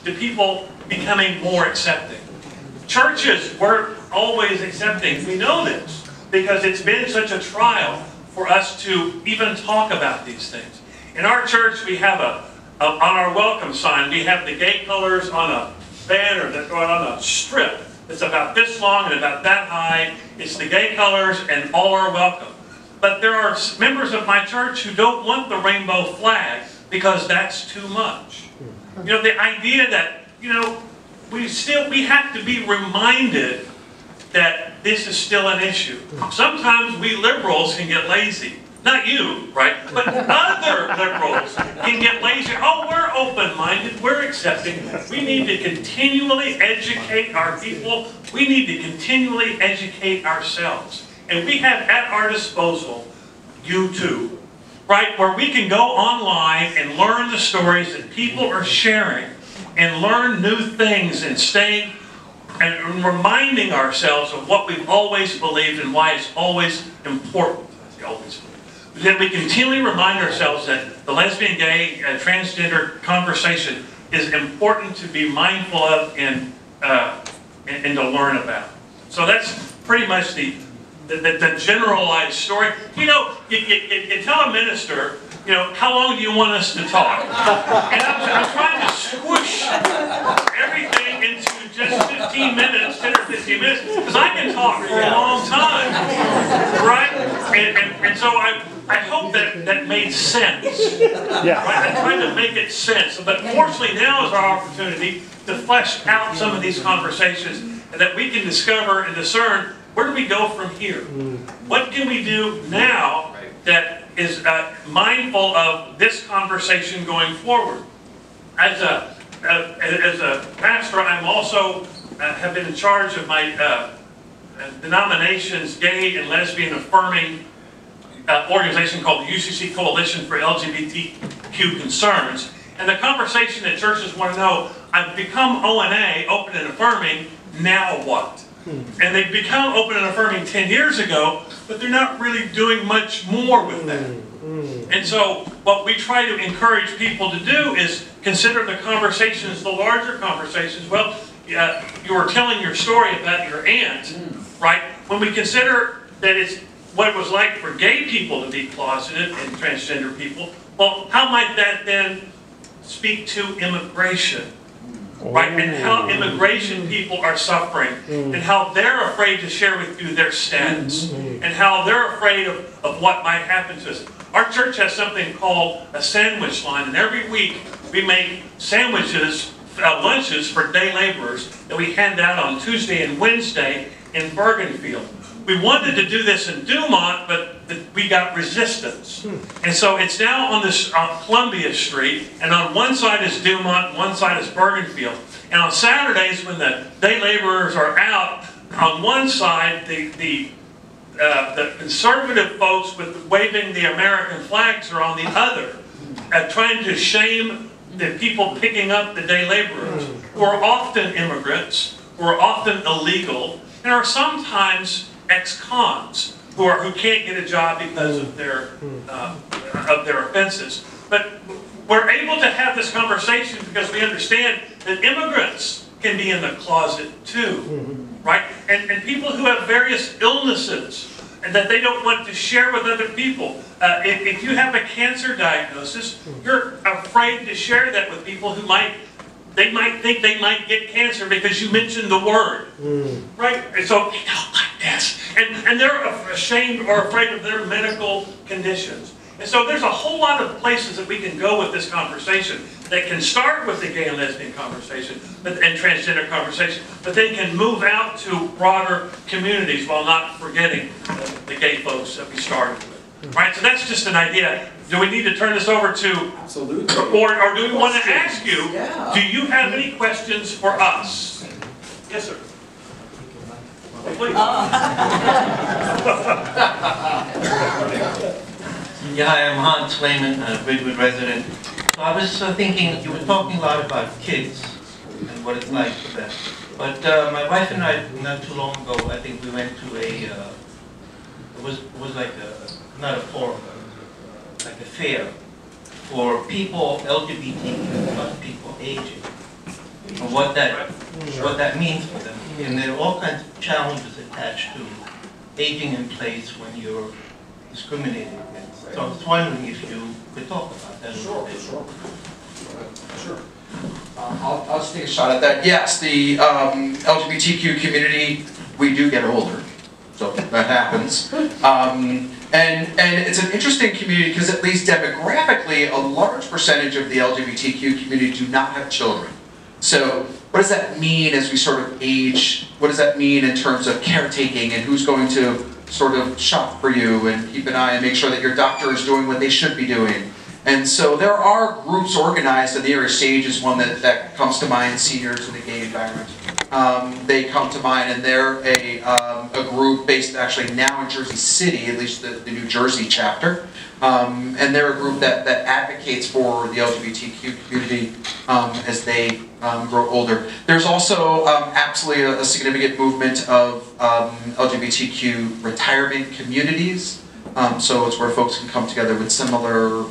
to people becoming more accepting. Churches weren't always accepting. We know this because it's been such a trial for us to even talk about these things. In our church, we have on our welcome sign, we have the gay colors on a banner that or on a strip that's about this long and about that high. It's the gay colors and all are welcome. But there are members of my church who don't want the rainbow flag because that's too much. You know, the idea that, you know, we have to be reminded that this is still an issue. Sometimes we liberals can get lazy. Not you, right? But other liberals can get lazy. Oh, we're open-minded, we're accepting. We need to continually educate our people. We need to continually educate ourselves. And we have at our disposal YouTube, right? Where we can go online and learn the stories that people are sharing and learn new things and stay and reminding ourselves of what we've always believed and why it's always important. That we continually remind ourselves that the lesbian, gay, transgender conversation is important to be mindful of and to learn about. So that's pretty much the generalized story. You know, you tell a minister, you know, how long do you want us to talk? And I'm trying to squish everything into just 15 minutes, 10 or 15 minutes, because I can talk for a long time, right? And so I hope that made sense. Yeah. Right? I tried to make it sense. But fortunately now is our opportunity to flesh out some of these conversations and that we can discover and discern where do we go from here? What can we do now that is mindful of this conversation going forward? As a pastor, I'm also have been in charge of my denomination's gay and lesbian affirming organization called the UCC Coalition for LGBTQ Concerns. And the conversation that churches want to know, I've become ONA, open and affirming, now what? And they've become open and affirming 10 years ago, but they're not really doing much more with that. And so what we try to encourage people to do is consider the conversations, the larger conversations. Well, you were telling your story about your aunt, right? When we consider that it's what it was like for gay people to be closeted and transgender people, well, how might that then speak to immigration? Right, and how immigration people are suffering, and how they're afraid to share with you their status, and how they're afraid of what might happen to us. Our church has something called a sandwich line, and every week we make sandwiches, lunches for day laborers that we hand out on Tuesday and Wednesday in Bergenfield. We wanted to do this in Dumont, but we got resistance. And so it's now on this Columbia Street, and on one side is Dumont, and one side is Bergenfield. And on Saturdays, when the day laborers are out, on one side, the conservative folks with waving the American flags are on the other, trying to shame the people picking up the day laborers, who are often immigrants, who are often illegal, and are sometimes ex-cons who can't get a job because of their offenses. But we're able to have this conversation because we understand that immigrants can be in the closet too, right? And people who have various illnesses and that they don't want to share with other people. If you have a cancer diagnosis, you're afraid to share that with people who might think they might get cancer because you mentioned the word, right? And so they don't like this, and they're ashamed or afraid of their medical conditions. And so there's a whole lot of places that we can go with this conversation that can start with the gay and lesbian conversation and transgender conversation, but then can move out to broader communities while not forgetting the gay folks that we started with. Right? So that's just an idea. Do we need to turn this over to... Absolutely. Or do we want to ask you, do you have any questions for us? Yes, sir. Please. Yeah, hi, I'm Hans Lehman, a Ridgewood resident. So I was thinking, you were talking a lot about kids and what it's like for them. But my wife and I, not too long ago, I think we went to it was like not a forum, like a fair for people, LGBTQ plus people aging. of what that means for them. And there are all kinds of challenges attached to aging in place when you're discriminated against. So I was wondering if you could talk about that a little bit. Sure. I'll just take a shot at that. Yes, the LGBTQ community, we do get older, so that happens. And it's an interesting community because at least demographically, a large percentage of the LGBTQ community do not have children. So what does that mean as we sort of age? What does that mean in terms of caretaking and who's going to sort of shop for you and keep an eye and make sure that your doctor is doing what they should be doing? And so there are groups organized, and the Early Stage is one that comes to mind, seniors in the gay environment. They come to mind, and they're a group based actually now in Jersey City, at least the New Jersey chapter. And they're a group that advocates for the LGBTQ community as they grow older. There's also absolutely a significant movement of LGBTQ retirement communities. So it's where folks can come together with similar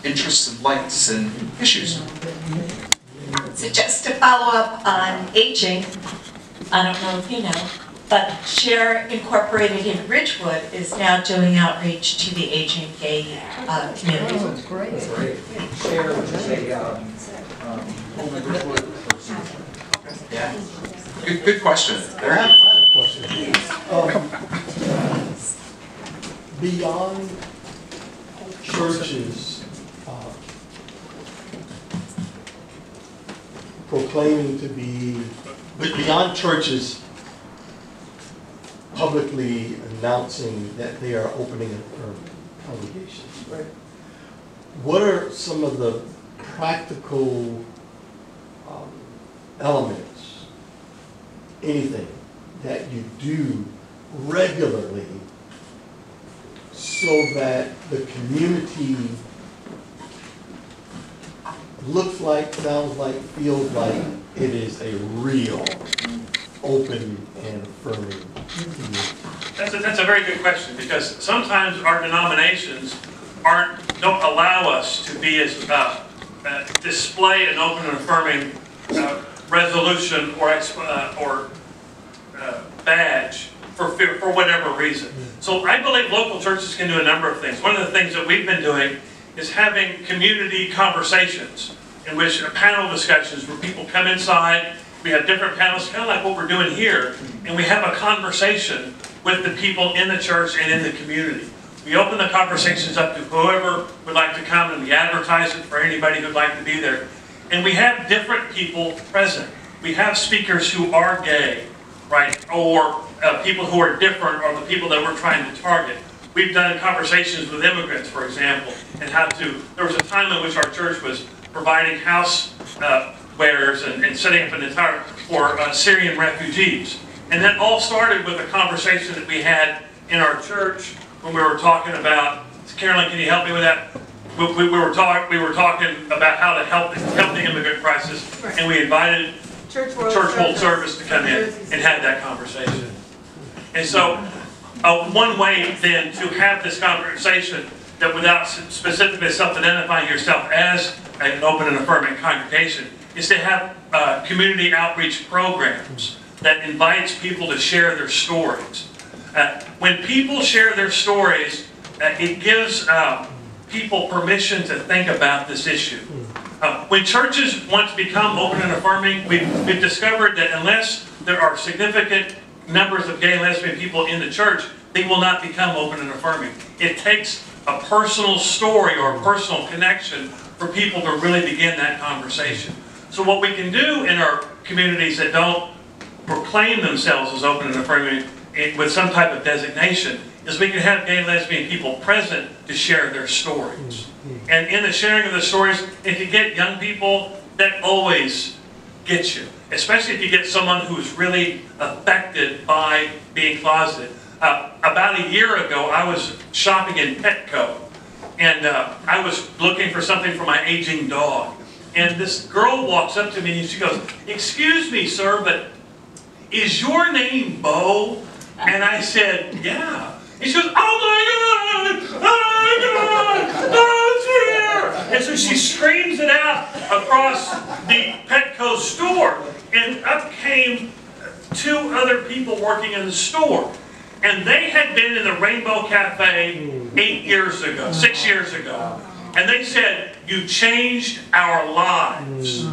interests and likes and issues. So just to follow up on aging, I don't know if you know, but Share Incorporated in Ridgewood is now doing outreach to the aging gay community. Oh, it's great. That's great. Share, which is a Ridgewood person. Yeah. Good question. I have a question. Beyond churches proclaiming to be, beyond churches publicly announcing that they are opening congregations, right? What are some of the practical elements, anything that you do regularly so that the community looks like, sounds like, feels like it is a real, open and affirming community? That's a very good question, because sometimes our denominations don't allow us to be as display an open and affirming resolution or badge for whatever reason. So I believe local churches can do a number of things. One of the things that we've been doing is having community conversations in which panel discussions where people come inside, we have different panels, kind of like what we're doing here, and we have a conversation with the people in the church and in the community. We open the conversations up to whoever would like to come, and we advertise it for anybody who'd like to be there. And we have different people present. We have speakers who are gay, right, or people who are different, or the people that we're trying to target. We've done conversations with immigrants, for example, and there was a time in which our church was providing house wares and setting up an entire, for Syrian refugees. And that all started with a conversation that we had in our church when we were talking about, Carolyn, can you help me with that? We were talking about how to help the immigrant crisis, and we invited Church World Service to come in and have that conversation. And so one way then to have this conversation that without specifically self-identifying yourself as an open and affirming congregation is to have community outreach programs that invites people to share their stories. When people share their stories, it gives people permission to think about this issue. When churches want to become open and affirming, we've discovered that unless there are significant numbers of gay and lesbian people in the church, they will not become open and affirming. It takes a personal story or a personal connection for people to really begin that conversation. So what we can do in our communities that don't proclaim themselves as open and affirming with some type of designation is we can have gay and lesbian people present to share their stories. And in the sharing of the stories, if you get young people, that always gets you. Especially if you get someone who's really affected by being closeted. About a year ago, I was shopping in Petco, and I was looking for something for my aging dog. And this girl walks up to me and she goes, "Excuse me, sir, but is your name Bo?" And I said, "Yeah." And she goes, "Oh my God! Oh my God! Bo's here!" And so she screams it out across the Petco store, and up came two other people working in the store. And they had been in the Rainbow Cafe 8 years ago, 6 years ago. And they said, "You changed our lives."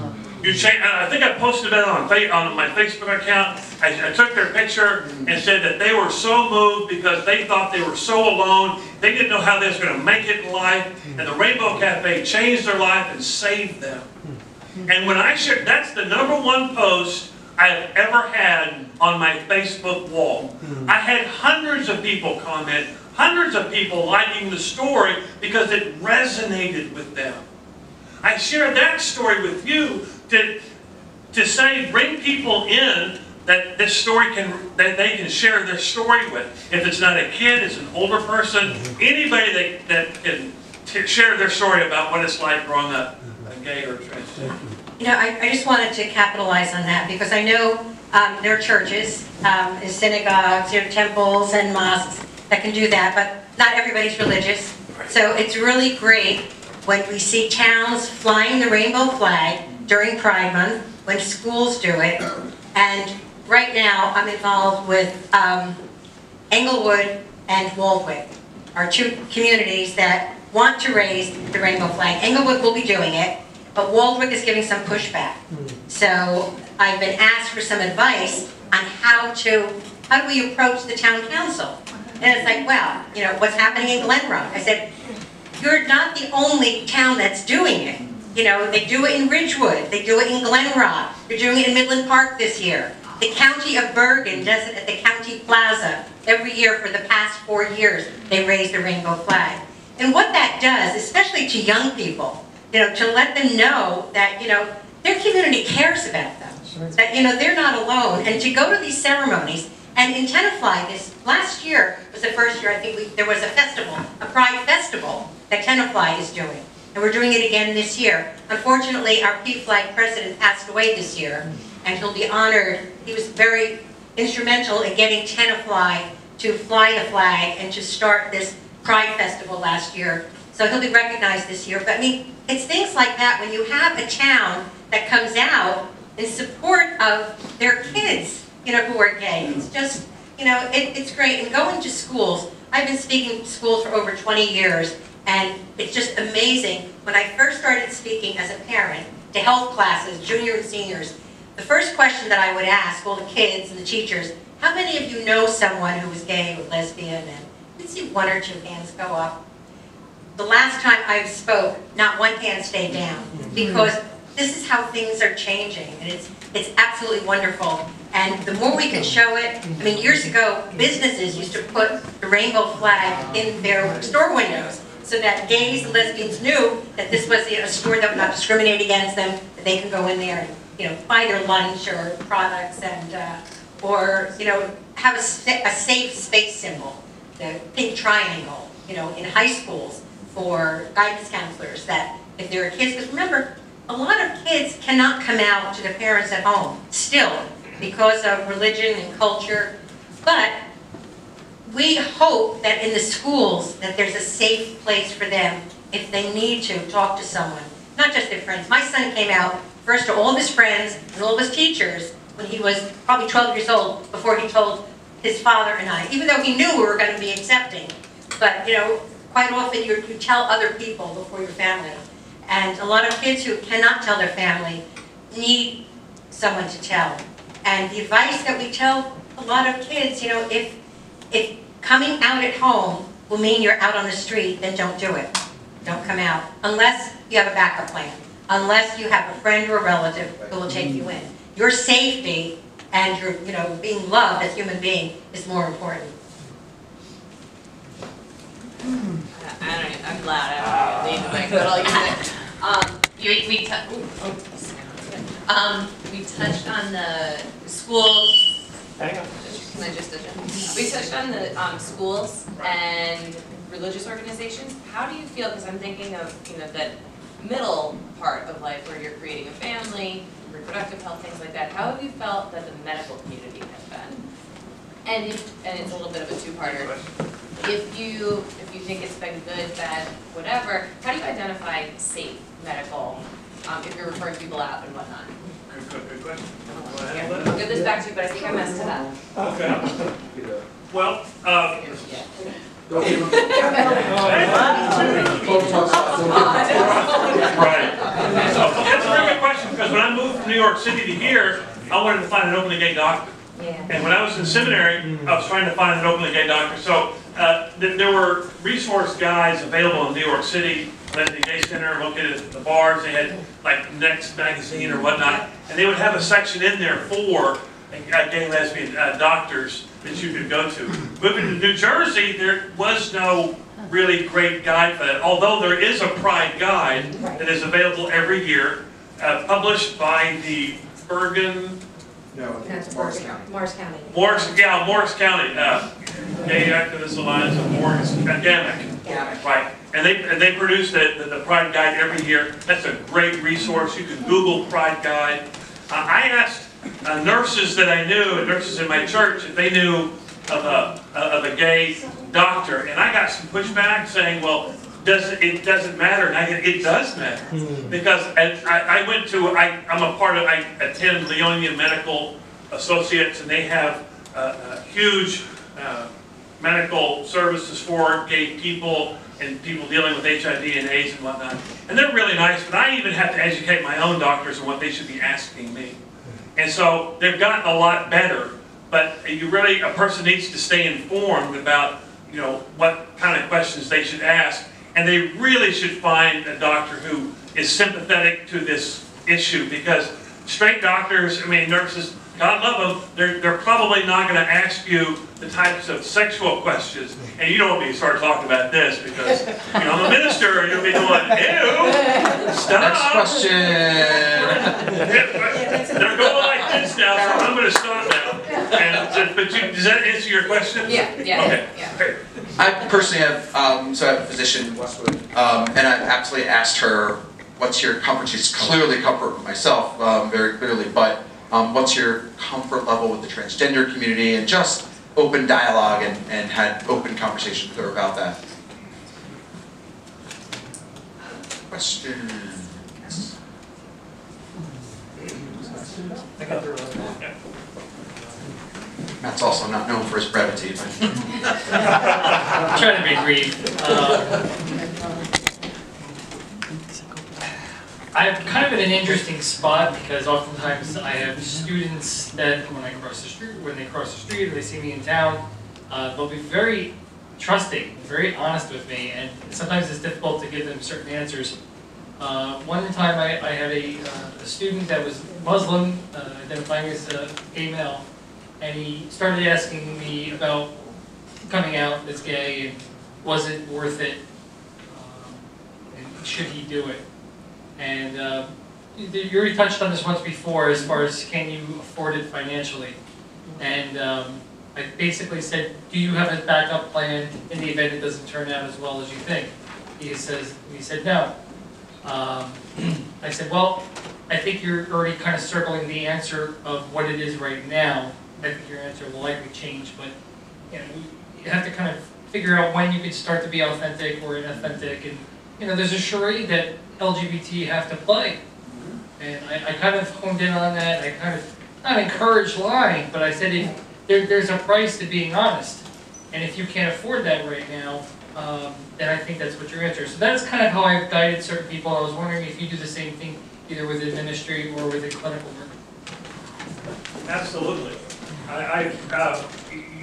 You changed, I think I posted it on my Facebook account. I took their picture and said that they were so moved because they thought they were so alone. They didn't know how they was going to make it in life. And the Rainbow Cafe changed their life and saved them. And when I shared, that's the #1 post I have ever had on my Facebook wall. I had hundreds of people comment, hundreds of people liking the story because it resonated with them. I share that story with you to say, bring people in that this story that they can share their story with. If it's not a kid, it's an older person, anybody that can share their story about what it's like growing up gay or transgender. You know, I just wanted to capitalize on that because I know there are churches, synagogues, there are temples and mosques that can do that, but not everybody's religious. So it's really great when we see towns flying the rainbow flag during Pride Month, when schools do it. And right now I'm involved with Englewood and Waldwick, are two communities that want to raise the rainbow flag. Englewood will be doing it, but Waldwick is giving some pushback. So I've been asked for some advice on how do we approach the town council? And it's like, well, you know, what's happening in Glen Rock? I said, you're not the only town that's doing it. You know, they do it in Ridgewood, they do it in Glen Rock, they're doing it in Midland Park this year. The County of Bergen does it at the County Plaza. Every year for the past 4 years, they raise the rainbow flag. And what that does, especially to young people, you know, to let them know that, you know, their community cares about them. That, you know, they're not alone. And to go to these ceremonies, and in Tenafly, this last year was the first year, I think there was a festival, a Pride Festival that Tenafly is doing. And we're doing it again this year. Unfortunately, our PFLAG president passed away this year, and he'll be honored. He was very instrumental in getting Tenafly to fly the flag and to start this Pride Festival last year. So he'll be recognized this year. But I mean, it's things like that when you have a town that comes out in support of their kids, you know, who are gay. It's just, you know, it's great. And going to schools, I've been speaking to schools for over 20 years, and it's just amazing. When I first started speaking as a parent to health classes, junior and seniors, the first question that I would ask all the kids and the teachers, how many of you know someone who was gay or lesbian? And you'd see 1 or 2 hands go up. The last time I spoke, not one hand stayed down, because this is how things are changing, and it's absolutely wonderful. And the more we can show it, I mean, years ago, businesses used to put the rainbow flag in their store windows so that gays and lesbians knew that this was a store that would not discriminate against them, that they could go in there and, you know, buy their lunch or products and, or, you know, have a safe space symbol, the pink triangle, you know, in high schools for guidance counselors, that if there are kids, because remember, a lot of kids cannot come out to their parents at home, still, because of religion and culture. But we hope that in the schools that there's a safe place for them if they need to talk to someone, not just their friends. My son came out first to all of his friends and all of his teachers when he was probably 12 years old before he told his father and I, even though he knew we were going to be accepting. But, you know, quite often you tell other people before your family. And a lot of kids who cannot tell their family need someone to tell. And the advice that we tell a lot of kids, you know, if coming out at home will mean you're out on the street, then don't do it. Don't come out. Unless you have a backup plan. Unless you have a friend or a relative who will take you in. Your safety and your, you know, being loved as a human being is more important. I'm glad I don't need the mic, but I'll use it. We touched on the schools. Hang on. Can I just we touched on the schools and religious organizations. How do you feel? Because I'm thinking of, you know, that middle part of life where you're creating a family, reproductive health, things like that. How have you felt that the medical community has been? And it's a little bit of a two-parter. if you think it's been good, bad, whatever, how do you identify safe medical, if you're referring people out and whatnot? Good question. Here, I'll give this back to you, but I think I messed it up. Okay. Well, right. So that's a very good question, because when I moved from New York City to here, I wanted to find an openly gay doctor. And when I was in seminary, I was trying to find an openly gay doctor. So there were resource guides available in New York City, Lesbian Gay Center, located at the bars. They had like Next Magazine or whatnot, and they would have a section in there for gay lesbian doctors that you could go to. Moving to New Jersey, there was no really great guide for that, although there is a Pride guide that is available every year, published by the Bergen... No, That's Morris County. Morris County. Morris County, Gay Activist Alliance of Morris, GAMAC. Right, and they produce the Pride Guide every year. That's a great resource. You can Google Pride Guide. I asked nurses that I knew, nurses in my church, if they knew of a gay doctor, and I got some pushback saying, well, it doesn't matter, and I said, it does matter, because I attend Leonia Medical Associates, and they have huge medical services for gay people and people dealing with HIV and AIDS and whatnot, and they're really nice, but I even have to educate my own doctors on what they should be asking me. And so they've gotten a lot better, but a person needs to stay informed about, what kind of questions they should ask. And they really should find a doctor who is sympathetic to this issue, because straight doctors, nurses, God love them, they're probably not going to ask you the types of sexual questions. And you don't want me to start talking about this, because I'm a minister and you'll be going, ew, stop. Next question. They're going like this now, so I'm going to stop now. Does that answer your question? Yeah. Okay. Yeah. I personally have, so I have a physician in Westwood, and I've absolutely asked her, what's your comfort? She's clearly comfort with myself, very clearly, but what's your comfort level with the transgender community, and just open dialogue and had open conversation with her about that. Question? Yes. Matt's also not known for his brevity, but... I'm trying to be brief. I'm kind of in an interesting spot, because oftentimes I have students that when they cross the street or they see me in town, they'll be very trusting, very honest with me, and sometimes it's difficult to give them certain answers. One time I had a student that was Muslim, identifying as a gay male, and he started asking me about coming out as gay, and was it worth it, and should he do it? And you already touched on this once before, as far as can you afford it financially? And I basically said, do you have a backup plan in the event it doesn't turn out as well as you think? He said no. I said, well, I think you're already kind of circling the answer of what it is right now. I think your answer will likely change, but you have to kind of figure out when you can start to be authentic or inauthentic, and there's a charade that LGBT have to play, and I kind of honed in on that. I kind of not encouraged lying, but I said there's a price to being honest, and if you can't afford that right now, then I think that's what your answer is. So that's kind of how I've guided certain people. I was wondering if you do the same thing, either with ministry or with clinical work. Absolutely.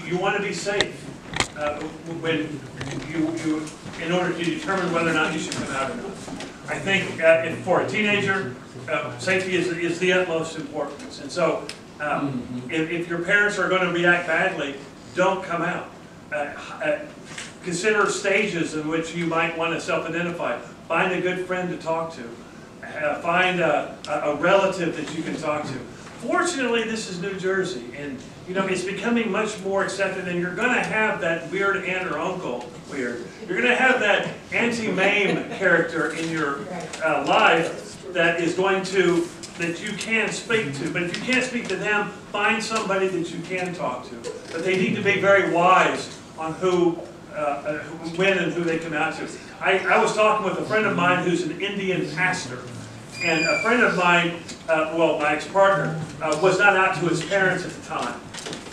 You want to be safe when in order to determine whether or not you should come out or not. I think for a teenager, safety is the utmost importance. And so if your parents are going to react badly, don't come out. Consider stages in which you might want to self-identify. Find a good friend to talk to. Find a relative that you can talk to. Fortunately, this is New Jersey, and it's becoming much more accepted, and you're going to have that weird aunt or uncle, You're going to have that Auntie Mame character in your life that you can speak to. But if you can't speak to them, find somebody that you can talk to. But they need to be very wise on who when and who they come out to. I was talking with a friend of mine who's an Indian pastor, and a friend of mine, well, my ex-partner, was not out to his parents at the time.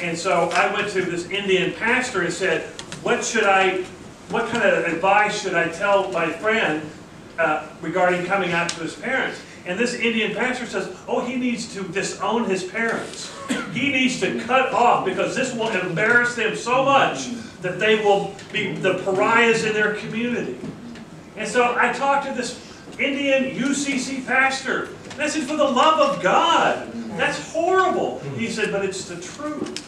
And so I went to this Indian pastor and said, what kind of advice should I tell my friend regarding coming out to his parents? And this Indian pastor says, oh, he needs to disown his parents. He needs to cut off, because this will embarrass them so much that they will be the pariahs in their community. And so I talked to this Indian UCC pastor. And I said, for the love of God, that's horrible. He said, but it's the truth.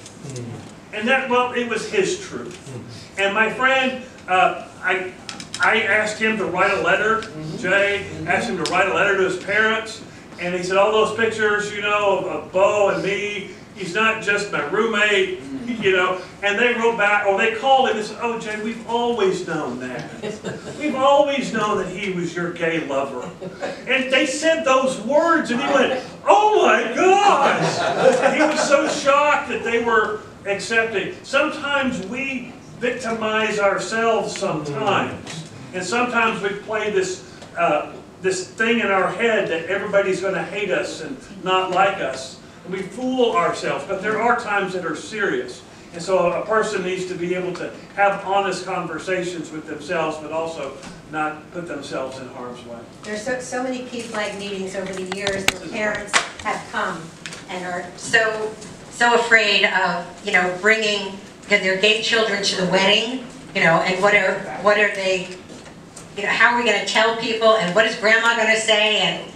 And that, well, it was his truth. And my friend, I asked him to write a letter. Jay asked him to write a letter to his parents. And he said, all those pictures, you know, of Bo and me, he's not just my roommate, you know. And they wrote back, or they called him and said, oh, Jay, we've always known that. We've always known that he was your gay lover. And they said those words, and he went, oh my gosh! He was so shocked that they were accepting. Sometimes we victimize ourselves sometimes. And sometimes we play this thing in our head that everybody's going to hate us and not like us. And we fool ourselves, but there are times that are serious. And so a person needs to be able to have honest conversations with themselves, but also not put themselves in harm's way. There's so many PFLAG meetings over the years where parents have come and are so afraid of, you know, bringing their gay children to the wedding, you know, and what are they, you know, how are we going to tell people, and what is grandma going to say, and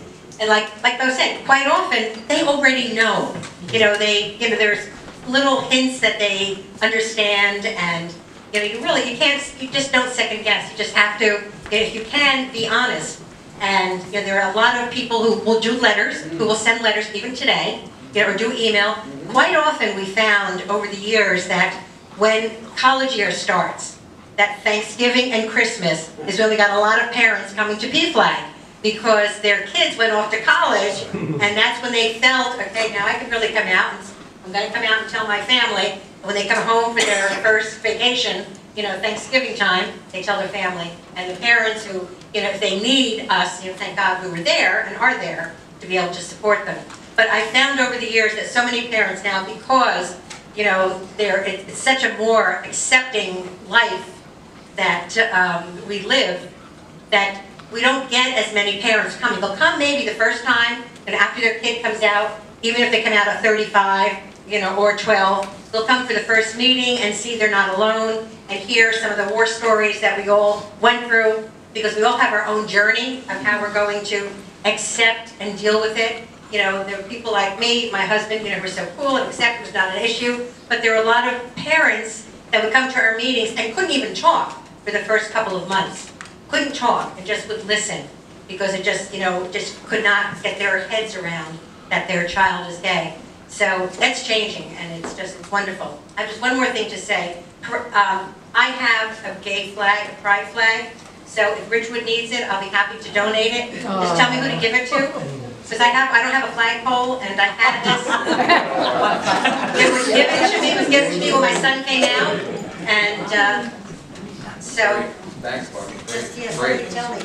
like I was saying, quite often they already know, you know, there's little hints that they understand, and you know, you just don't second guess. You just have to, if you can, be honest. And you know, there are a lot of people who will do letters, who will send letters even today, you know, or do email. Quite often we found over the years that when college year starts, that Thanksgiving and Christmas is when we got a lot of parents coming to PFLAG, because their kids went off to college, and that's when they felt, okay, now I can really come out, and I'm going to come out and tell my family. And when they come home for their first vacation, you know, Thanksgiving time, they tell their family. And the parents who, you know, if they need us, you know, thank God we were there and are there to be able to support them. But I found over the years that so many parents now, because, you know, it's such a more accepting life that we live, that we don't get as many parents coming. They'll come maybe the first time, and after their kid comes out, even if they come out at 35, you know, or 12, they'll come for the first meeting and see they're not alone, and hear some of the war stories that we all went through, because we all have our own journey of how we're going to accept and deal with it. You know, there are people like me, my husband, you know, were so cool, and accept was not an issue, but there are a lot of parents that would come to our meetings and couldn't even talk for the first couple of months. Couldn't talk and just would listen, because it just, you know, just could not get their heads around that their child is gay. So that's changing, and it's wonderful. I have just one more thing to say. I have a gay flag, a pride flag, so if Ridgewood needs it, I'll be happy to donate it. Just tell me who to give it to, because I don't have a flagpole, and I had this. It was given to me when my son came out, and so. Thanks, Barbie. Just, yes, Great. tell me.